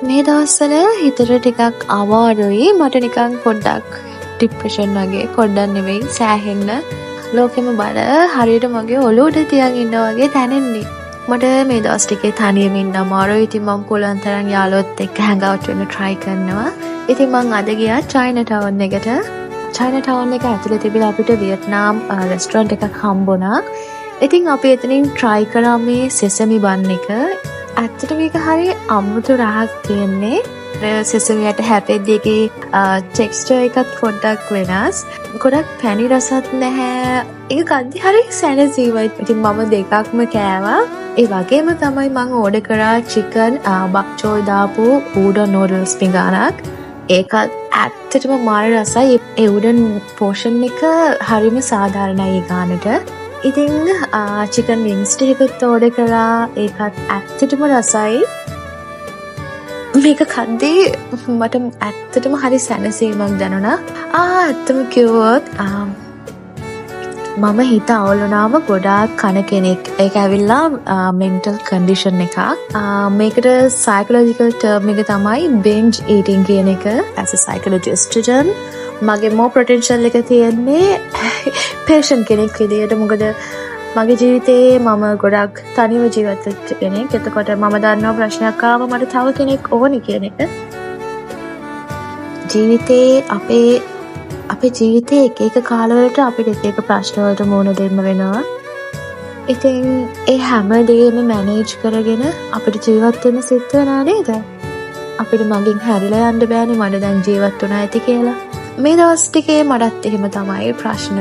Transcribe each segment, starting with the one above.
මේ දවස්වල හිතට ටිකක් අමාරුයි. මට නිකන් පොඩ්ඩක් ડિප්‍රෙෂන් වගේ. පොඩ්ඩක් නෙවෙයි සෑහෙන්න. ලෝකෙම බර හරියට මගේ ඔලුවට තියන් ඉන්නා වගේ දැනෙන්නේ. මට මේ දවස් ටිකේ තනියම ඉන්න අමාරුයි. ඉතින් මම පුළුවන් තරම් යාළුවොත් එක්ක hang out වෙන්න try කරනවා. ඉතින් මම අද ගියා China Town එකට. China Town එක ඇතුලේ තිබිලා අපිට වියට්නාම් රෙස්ටුරන්ට් එකක් හම්බුණා. ඉතින් අපි එතනින් try කරා මේ sesame bun එක. ඇත්තටම මේක හරිය අමුතු රහක් තියෙන්නේ. sesame යට හැපෙද්දී ඒකේ texture එකත් පොඩ්ඩක් වෙනස්. ගොඩක් පැණි රසත් නැහැ. ඒක කද්දි හරි සැනසීමයි. ඉතින් මම දෙකක්ම කෑවා. ඒ වගේම තමයි මම ඕඩර් කරා chicken bok choy දාපු udon noodles පිඟානක්. ඒකත් ඇත්තටම මාර රසයි. ඒ udon portion එක හරිම සාධාරණයි ඒ ගානට. ඉතින් chicken wings ටිකත් ඕඩර් කරා. ඒකත් ඇත්තටම රසයි. මේක කද්දී මට ඇත්තටම හරි සැනසීමක් දැනුණා. ඇත්තම කිව්වොත් මම හිත අවුල් වුණාම ගොඩාක් කන කෙනෙක්. ඒක ඇවිල්ලා mental condition එකක්. මේකට psychological term එක තමයි binge eating කියන එක. as a psychologist student මගේ more potential එක තියෙන්නේ patient කෙනෙක් විදියට. මොකද මගේ ජීවිතේ මම ගොඩක් තනිව ජීවත් වෙච්ච කෙනෙක්. එතකොට මම දන්නවා ප්‍රශ්නයක් ආව මට තව කෙනෙක් ඕනි කියන එක. ජීවිතේ අපේ ජීවිතේ එක එක කාලවලට අපිට එක එක ප්‍රශ්න වලට මුහුණ දෙන්න වෙනවා. ඉතින් ඒ හැම දෙයක්ම මැනේජ් කරගෙන අපිට ජීවත් වෙන්න සිද්ධ වෙනා නේද? අපිට මගෙන් හැරිලා යන්න බෑනේ මට දැන් ජීවත් වුණා ඇති කියලා. මේ දවස් ටිකේ මටත් එහෙම තමයි ප්‍රශ්න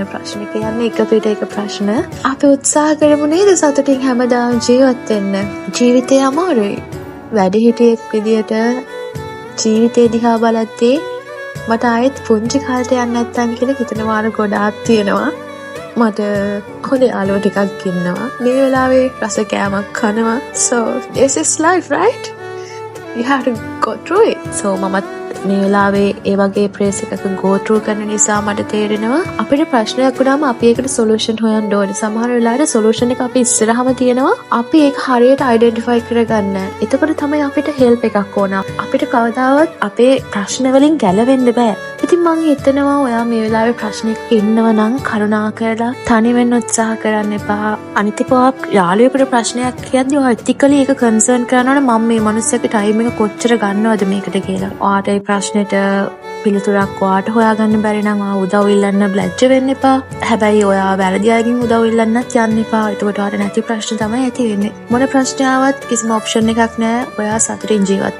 කියන්නේ එක පිට එක ප්‍රශ්න. අපි උත්සාහ කරමු නේද සතුටින් හැමදාම ජීවත් වෙන්න. ජීවිතේ අමාරුයි. වැඩිහිටියෙක් විදියට ජීවිතේ දිහා බලද්දී මට ආයෙත් පුංචි කාලට යන්න නැත්තම් කියලා හිතන වාර ගොඩාක් තියෙනවා. මට හොඳ යාළුවෝ ටිකක් ඉන්නවා. මේ වෙලාවේ රස කෑමක් කනවා. So this is life, right? You have to go through it. So මමත් මේ වෙලාවේ ඒ වගේ ප්‍රේස් එකක go through කරන නිසා මට තේරෙනවා අපිට ප්‍රශ්නයක් වුණාම අපි ඒකට solution හොයන්න ඕනේ. සමහර වෙලාවට solution එක අපි ඉස්සරහම තියෙනවා. අපි ඒක හරියට identify කරගන්න. එතකොට තමයි අපිට help එකක් ඕන. අපිට කවදාවත් අපේ ප්‍රශ්න වලින් ගැලවෙන්න බෑ. ඉතින් මම හිතනවා ඔයා මේ වෙලාවේ ප්‍රශ්නයක ඉන්නව නම් කරුණාකරලා තනි වෙන්න උත්සාහ කරන්න එපා. අනිත් එක යාළුවෙකුට ප්‍රශ්නයක් කියද්දි ඔයා ethically ඒක concern කරනවා නම් මම මේ මිනිස්සුගේ time එක කොච්චර ගන්නවද මේකට කියලා. ඔයාට ඒ ප්‍රශ්නෙට පිළිතුරක් ඔයාට හොයාගන්න බැරි නම් ඔයා උදව් ඉල්ලන්න ලැජ්ජ වෙන්න එපා. හැබැයි ඔයා වැරදි අයගෙන් උදව් ඉල්ලන්නත් යන්න එපා. එතකොට ඔයාට නැති ප්‍රශ්න තමයි ඇති වෙන්නේ. මොන ප්‍රශ්නාවක් කිසිම option එකක් නැහැ. ඔයා සතුටින් ජීවත්